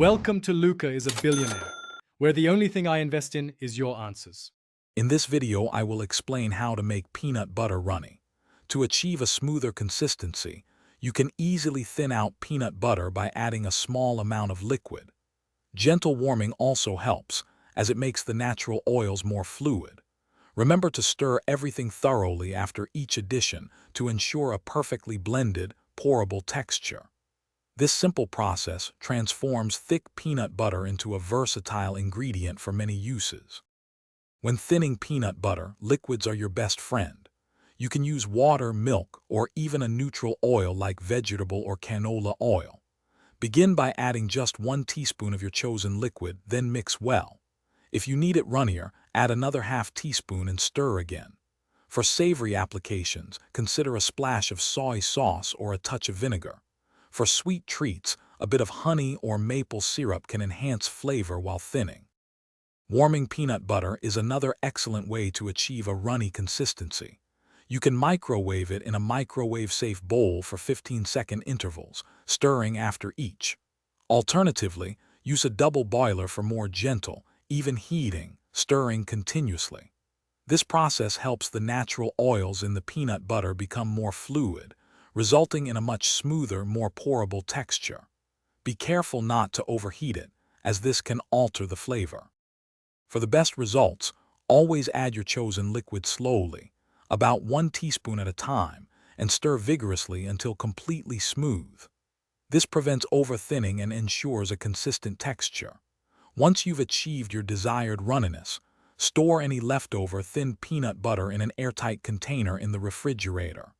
Welcome to Luca is a Billionaire, where the only thing I invest in is your answers. In this video, I will explain how to make peanut butter runny. To achieve a smoother consistency, you can easily thin out peanut butter by adding a small amount of liquid. Gentle warming also helps, as it makes the natural oils more fluid. Remember to stir everything thoroughly after each addition to ensure a perfectly blended, pourable texture. This simple process transforms thick peanut butter into a versatile ingredient for many uses. When thinning peanut butter, liquids are your best friend. You can use water, milk, or even a neutral oil like vegetable or canola oil. Begin by adding just 1 teaspoon of your chosen liquid, then mix well. If you need it runnier, add another half teaspoon and stir again. For savory applications, consider a splash of soy sauce or a touch of vinegar. For sweet treats, a bit of honey or maple syrup can enhance flavor while thinning. Warming peanut butter is another excellent way to achieve a runny consistency. You can microwave it in a microwave-safe bowl for 15-second intervals, stirring after each. Alternatively, use a double boiler for more gentle, even heating, stirring continuously. This process helps the natural oils in the peanut butter become more fluid, resulting in a much smoother, more pourable texture. Be careful not to overheat it, as this can alter the flavor. For the best results, always add your chosen liquid slowly, about 1 teaspoon at a time, and stir vigorously until completely smooth. This prevents over-thinning and ensures a consistent texture. Once you've achieved your desired runniness, store any leftover thin peanut butter in an airtight container in the refrigerator.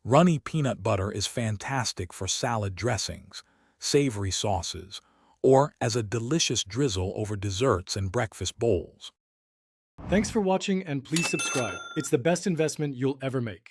Runny peanut butter is fantastic for salad dressings, savory sauces, or as a delicious drizzle over desserts and breakfast bowls. Thanks for watching and please subscribe. It's the best investment you'll ever make.